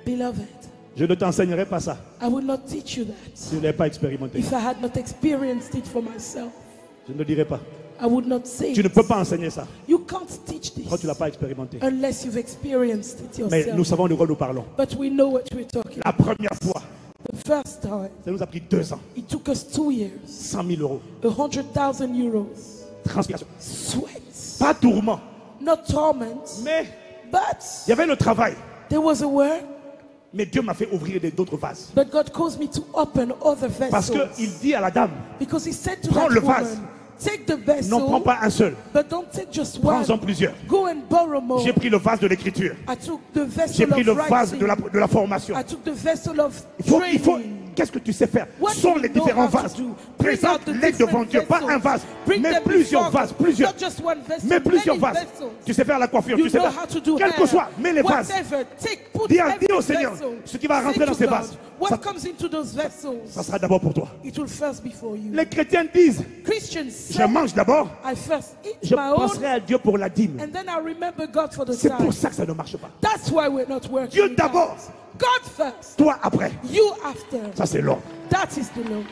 Beloved, je ne t'enseignerai pas ça I will not teach you that si je ne l'ai pas expérimenté. if I had not experienced it for myself. Je ne le dirai pas. I would not say Tu ne it. peux pas enseigner ça You can't teach quand tu ne l'as this pas expérimenté. unless you've experienced it Mais nous yourself. savons de quoi nous parlons. But we know what we're talking La about. première fois, The first time, ça nous a pris 2 ans, it took us 2 years, 100 000 euros, 100,000 euros, transpiration. sweat, Pas tourment, not torment, mais but il y avait le travail. there was a word. Mais Dieu m'a fait ouvrir d'autres vases. But God caused me to open other Parce vessels. qu'il dit à la dame, Because He said to prends that le vase. woman, take the non, prends vessel, pas un seul, but don't take just one. prends-en plusieurs. Go and borrow more. J'ai pris le vase de l'écriture. I took the J'ai vessel pris le of vase writing. de la formation. I took the vessel of Il faut, training. qu'est-ce que tu sais faire? What Sont do les you know différents how to vases. do? Bring out the Présente-les devant different Dieu, pas vessels. un vase, Bring mais them plusieurs before vases, God. plusieurs. Not just one vessel, Mais plusieurs many vases. vessels. Tu sais faire la coiffure, You tu sais know faire. how to do Quel hair. que soit, mets les vases. Whatever, put Dis every au Seigneur vessel. ce qui va Say rentrer to dans ces God, vases. what Ça, comes into those vessels, ça sera d'abord pour toi. it will first be for you. Les chrétiens disent, Christians je say, mange d'abord, I first eat je my own, penserai à Dieu pour la dîme. and then I remember God for the C'est time. pour ça que ça ne marche pas. That's why we're not working. Dieu it d'abord, out. God first, toi après. you after. Ça c'est l'ordre. That is the law.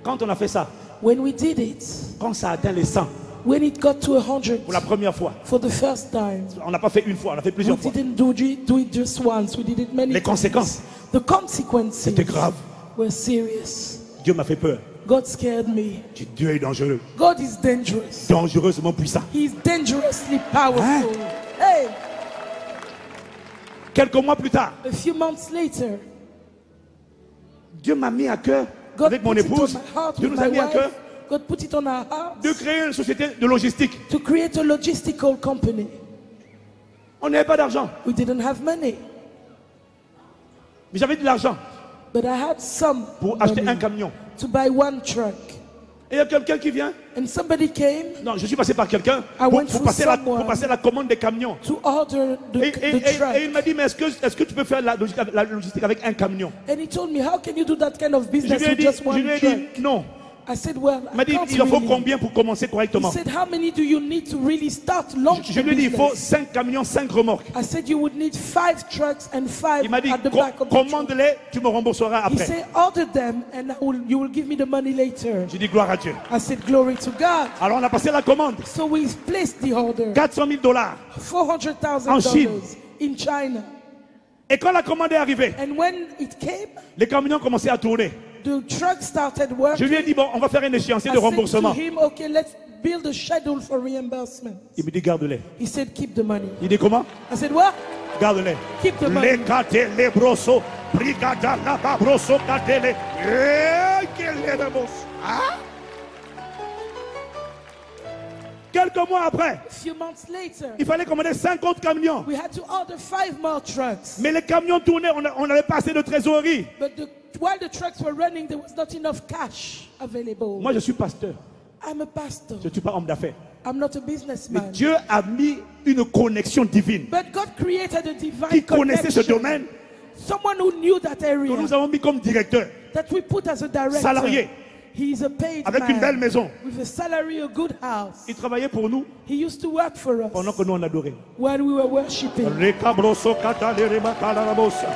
Quand on a fait ça, When we did it, quand ça a atteint les 100, when it got to 100 pour la première fois, for the first time, on n'a pas fait une fois, on a fait we plusieurs fois. didn't do it just once. We did it many Les times. conséquences, The consequences c'était grave. were serious. Dieu m'a fait peur. God scared me. Dieu est dangereux. God is dangerous. Dangereusement puissant. He is dangerously powerful. Hey, Quelques mois plus tard, a few months later, Dieu m'a mis à cœur, God avec mon put it on épouse, my heart Dieu with nous a my mis à cœur wife. God put it on our hearts de créer une société de logistique. to create a logistical company. On n'avait pas d'argent, We didn't have money, mais j'avais de l'argent but I had some pour acheter money un camion. to buy one truck. Et il y a quelqu'un qui vient. And somebody came Non, je suis passé par quelqu'un I went pour through passer someone. la commande des camions. to order Et the truck. il m'a dit, mais est-ce que tu peux faire la logistique avec un camion? And he told me, how can you do that kind of Je business lui ai with dit, just one truck? non. I said, well, Il m'a I dit, can't il en faut really. combien pour commencer He correctement? said, how many do you need to really start launch Je the lui ai dit, il faut business? 5 camions, 5 remorques. I said, you would need 5 trucks and 5 Il m'a dit, at the back of the truck. commande-les, tu me rembourseras He après. said, order them and you will give me the money later. J'ai dit, gloire à Dieu. I said, glory to God. Alors on a passé la commande. So we placed the order, 400 000 $400,000. En Chine. $400,000 in China. Et quand la commande est arrivée, And when it came, les camions commençaient à tourner. the truck started Je working. lui ai dit, bon, on va faire un échéancier I de said to remboursement. him, okay, let's build a schedule for reimbursement. Il me dit, garde-les. He said, keep the money. Il dit, comment? I said, what? Garde-les. Keep the money. Les catele, les brosso, brigada, la babroso, catele. Ah? Quelques mois après, A few months later, il fallait commander 5 autres camions. we had to order 5 more trucks. Mais les camions tournaient, on n'avait pas assez de trésorerie. But while the trucks were running, there was not enough cash available. Moi, je suis pasteur. I'm a pastor. Je ne suis pas homme d'affaires. I'm not a Mais businessman. Dieu a mis une connexion divine. But God created a divine Qui connaissait ce connection. domaine, Someone who knew that que area, nous avons mis comme directeur, that we put as a director. salarié, He is a paid avec man une belle maison. with a salary, a good house. Il travaillait pour nous He used to work for us pendant que nous on adorait. when we were worshiping. Rekabroso katale remakala rabosa.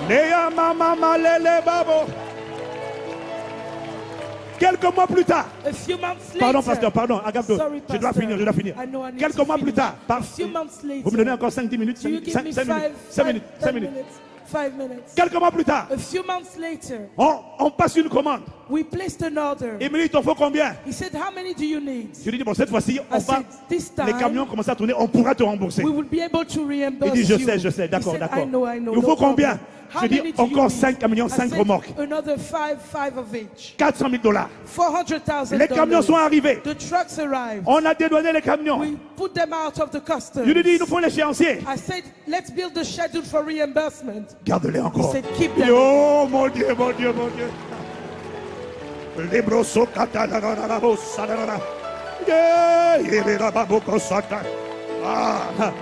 Neya mama malele babo. Quelques mois plus tard, A few months later, pardon pasteur, pardon, Agapto, Sorry, je dois pastor. finir, je dois finir. I know I need Quelques to mois plus finish. tard, A few months later, vous me donnez encore 5-10 minutes, do you 5 give me minutes, 5 5 minutes, 5 minutes. 5 minutes. Quelques mois plus tard, A few months later, on passe une commande. we placed an order. Il me dit, il t'en faut combien? He said, how many do you need? Je lui dis, bon, cette fois-ci, I said, this les time, camions commencent à tourner, on pourra te rembourser. we will be able to Il reimburse dit, je you. sais, He d'accord, said, d'accord. I know, Il no vous faut combien? problem. How Je dis, many do you encore need? 5 camions, I 5 said, remorques. another 5 of each. 400 000 $. $400,000. Les camions sont arrivés. The trucks arrived. On a dédouané les camions. We put them out of the customs. Je lui dis, il nous faut l'échéancier. I said, let's build a schedule for reimbursement. Garde-les encore. He said, keep them. Oh mon Dieu, mon Dieu, mon Dieu. Les brossos katanarabos, sanarara. Yeah, yebera baboko sata. Ah.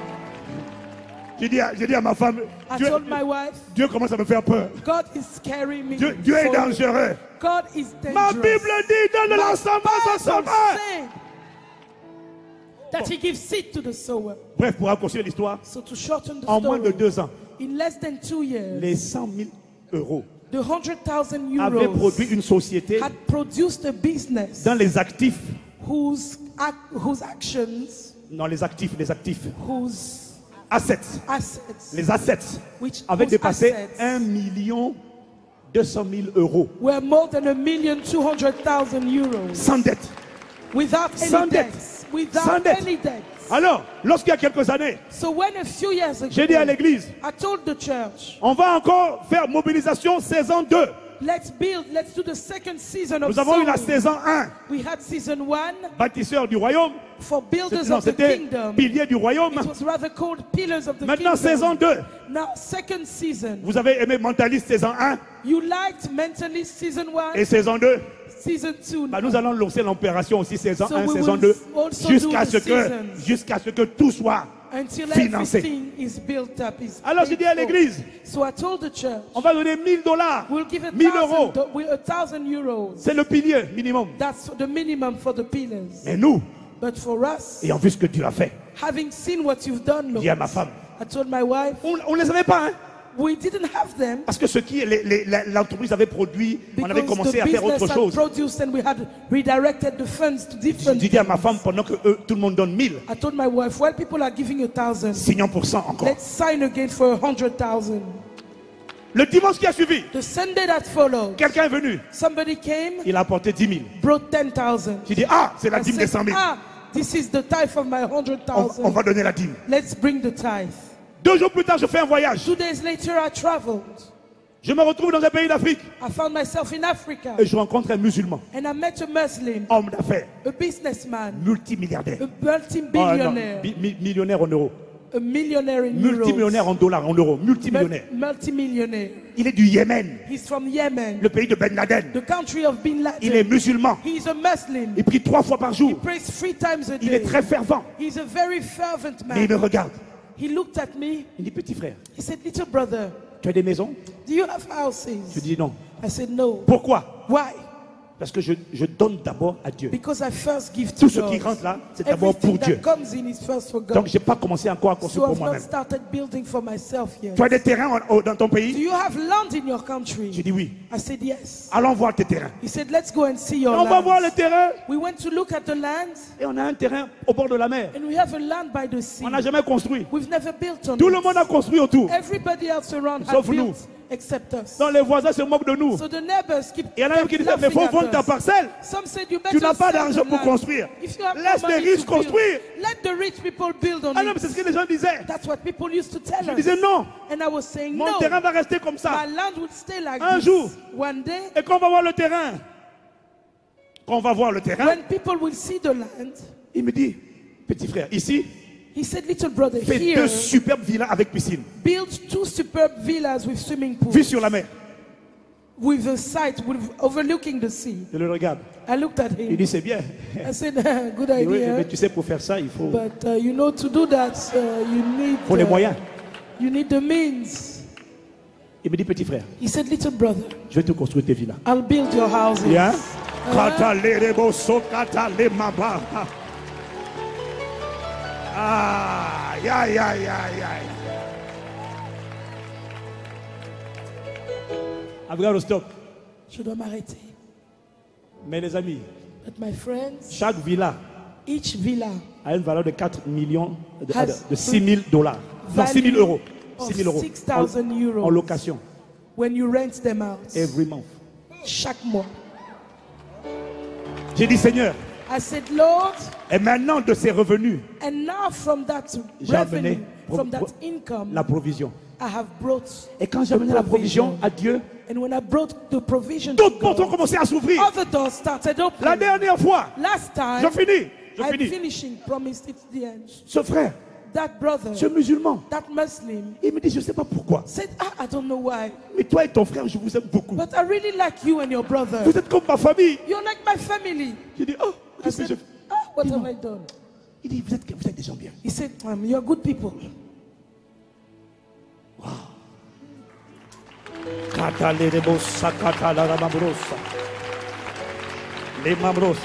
J'ai dit à ma femme, I told my wife, Dieu commence à me faire peur. God is scaring me. Dieu est dangereux. God is dangerous. Ma Bible dit, donne My l'ensemble à son Bible semeur. said that he gives seed to the sower. Bref, pour raccourcir l'histoire, So to shorten the en moins de story, 2 ans, in less than 2 years, les 100 000 euros the 100,000 avaient euros produit une société had produced a business dans les actifs, whose actions, non les actifs, whose assets, assets, les assets which avaient whose dépassé assets 1 200 000 euros were more than 1,200,000 euros sans dette. without Sans any dette. debts. Sans Without dette. any debts. Alors, lorsqu'il y a quelques années, So when a few years j'ai dit à ago, l'église, I told the church, on va encore faire mobilisation saison 2. let's do the second season of Nous avons eu la sowing. saison 1, We had season 1 bâtisseurs du royaume. for builders Non, of the c'était kingdom. piliers du royaume. It was rather called pillars of the Maintenant, kingdom. saison 2. Now, second season. Vous avez aimé Mentaliste saison 1 You liked Mentalist season 1, et saison 2. season 2. Bah, nous allons lancer l'opération aussi saison So 1, we saison will 2, also jusqu'à do ce the que, seasons. jusqu'à ce que tout soit Until financé. everything is built up. Alors j'ai dit à l'église, So I told the church, on va donner $1000, we'll give 1000 euros. 1,000 euros. C'est le pilier minimum. That's the minimum for the pillars. Mais nous, But for us, ayant vu ce que Dieu a fait, having seen what you've done, j'ai Lord, dit à ma femme, I told my wife, on ne les avait pas, hein, we didn't have them parce que ce qui l'entreprise avait produit, on avait because commencé the à faire business autre had chose. produced and we had redirected the funds to different J'ai dit à ma things. femme, pendant que tout le monde donne 1000, I told my wife, while people are giving 1,000, signons pour 100 encore. let's sign again for 100,000. Le dimanche qui a suivi, The Sunday that followed, quelqu'un est venu, somebody came, il a apporté 10 000. brought 10,000. J'ai dit, ah, c'est la I dîme des said, 100 000. this is the tithe of my On 100,000. va donner la dîme. Let's bring the tithe. 2 jours plus tard, je fais un voyage. 2 days later, I traveled. Je me retrouve dans un pays d'Afrique I found myself in Africa et je rencontre un musulman, and I met a Muslim, homme d'affaires, a businessman, multimilliardaire. a Oh, non, multi-billionaire, millionnaire en euros. a millionaire in Multimillionnaire euros, en dollars, en euros. Multimillionnaire. multi-millionaire. Il est du Yémen, He's from Yemen, le pays de Ben Laden. the country of Bin Il est Laden. musulman. He's a Muslim. Il prie 3 fois par He jour. prays 3 times a Il est day. très fervent. He's a very fervent Mais il me man. regarde. He looked at me. Il dit, petit frère, He said, little brother, tu as des maisons? do you have Je houses? dis non. I said, no. Pourquoi? Why? Parce que je donne d'abord à Dieu. Because I first give to Tout ce God. qui rentre là, c'est d'abord Everything pour Dieu. that comes in is first for God. Donc, je n'ai pas commencé encore à construire So pour I've not moi-même. started building for myself yet. Tu as des terrains dans ton Do pays? you have land in your J'ai country? dit oui. I said yes. Allons voir tes terrains. He said, let's go and see your On va voir le land. terrain We went to look at the land, et on a un terrain au bord de la mer. and we have a land by the sea. On n'a jamais construit. We've never built on Tout le it. monde a construit autour. Everybody else around Sauf has nous. built except us. Donc les voisins se moquent de nous. So the neighbors keep Et il y en a même qui disaient, mais il laughing faut vendre ta at us. parcelle. Some said you Tu better n'as pas sell d'argent the pour land. construire. If you have no Laisse les money riches to build, construire. let the rich people build on Ah non, mais c'est it. ce que les gens disaient. That's what people used to tell Je us. disais non. And I was saying Mon no. terrain va rester comme ça. My land would stay like Un this. jour. One day, Et quand on va voir le terrain, quand on va voir le terrain, when people will see the land, il me dit, petit frère, ici, he said, little brother, fais here, 2 superbes villas avec piscine. build 2 superb villas with swimming Vue pools, sur la mer. with a sight overlooking the sea. Je le regarde. I looked at Il him. dit, c'est bien. I said, good Il dit, oui, idea. mais tu sais, pour faire ça, il faut But you know, to do that, les moyens. you need the means. Il me dit, petit frère, He said, little brother, je vais te construire tes villas. I'll build your houses. Bien. Aïe, aïe, aïe, aïe, aïe. I've got to stop. Je dois m'arrêter. Mais les amis, But my friends, chaque villa each villa a une valeur de 4 millions, Has de 6 000 dollars. Non, 6 000 euros. of 6 000 euros. 6,000 euros En location. when you rent them out. Every month. Chaque mois. J'ai dit, Seigneur, I said, Lord, et maintenant de ces revenus, and now from that j'ai revenue, amené from that income, la provision. I have brought Et quand j'ai the amené la provision provision. à Dieu, And when I brought the provision to d'autres portes ont God, commencé à s'ouvrir. other doors started La opening. dernière fois, Last time, je finis. I'm finishing, promised it's the end. Ce frère, That brother, ce musulman, that Muslim, il me dit, je ne sais pas pourquoi. said, I don't know why, Mais toi et ton frère, je vous aime beaucoup. but I really like you and your brother. Vous êtes comme ma famille. You're like my family. J'ai dit, oh, I qu'est-ce que je said, fais? what have I done? Il dit, vous êtes des gens bien. He said, you're good people. Les mambros.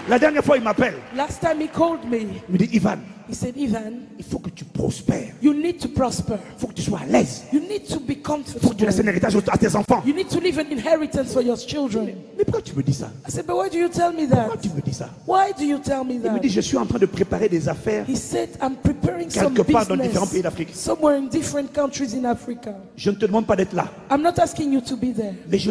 La dernière fois, il m'appelle. Last time he called me, Il me dit, Ivan, he said, Ivan, il faut que tu prospères. you need to prosper. Il faut que tu sois à l'aise. You need to be Il faut que tu comfortable. laisses un héritage à tes enfants. You need to leave an inheritance for your children. Mais pourquoi tu me dis ça? I said, but why do you tell me Pourquoi that? tu me dis ça? Why do you tell me Il me that? dit, je suis en train de préparer des affaires He said, I'm preparing some quelque part dans différents pays business d'Afrique. somewhere in different countries in Africa. Je ne te demande pas d'être là, I'm not asking you to be there, mais je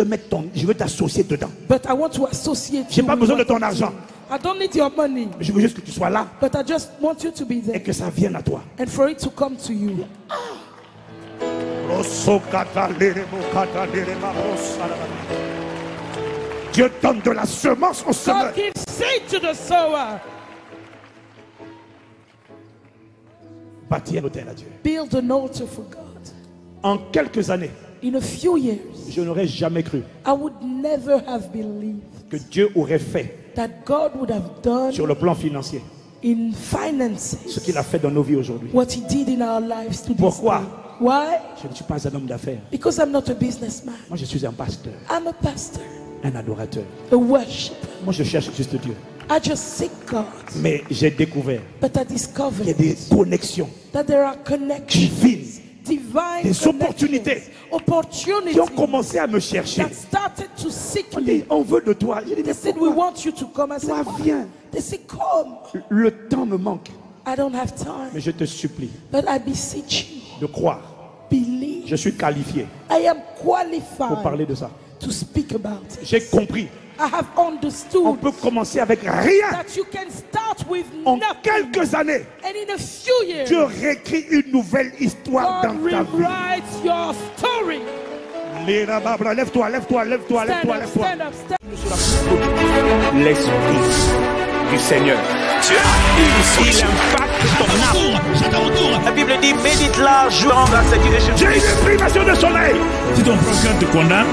veux t'associer dedans. but I want to associate J'ai you pas with besoin de what ton I'm argent. doing. I don't need your money, Je veux juste que tu sois là but I just want you to be et there que ça vienne à toi. and for it to come to you. Dieu donne de la semence au semeur. God gives seed to the sower. Bâtir un hôtel à Dieu. Build an altar for God. En quelques années, In a few years, je n'aurais jamais cru I would never have believed que Dieu aurait fait that God would have done sur le plan financier in ce finances qu'il a fait dans nos vies aujourd'hui. what He did in our lives to this Pourquoi? day. Why? Je ne suis pas un homme d'affaires. Because I'm not a businessman. Moi, je suis un pasteur, I'm a pastor, un adorateur. a worshiper. Moi, je cherche juste Dieu. I just seek God, Mais j'ai découvert but I qu'il y a discovered des connexions that there are connections, divines divine des connections, opportunités qui opportunities ont commencé à me chercher. that started to seek On me. dit, on veut de toi. J'ai dit, They mais said, we pourquoi? want you to come. I said, Toi, viens. they said, come. Le temps me manque. I don't have time, Mais je te supplie but I beseech you, de croire. believe. Je suis qualifié I am pour qualified parler de ça. to speak about it. J'ai compris. I have On understood peut commencer avec rien. that you can start with En nothing, quelques années, and in a few years, Dieu réécrit une nouvelle histoire God dans ta vie. rewrites your story. Lève-toi, lève-toi, lève-toi, lève-toi, Stand up, lève-toi. stand up, stand up. L'esprit du Seigneur. Il impacte ton âme. La Bible dit médite-la, joue en grâce à Dieu. J'ai une privation de soleil. Si ton procureur te condamne,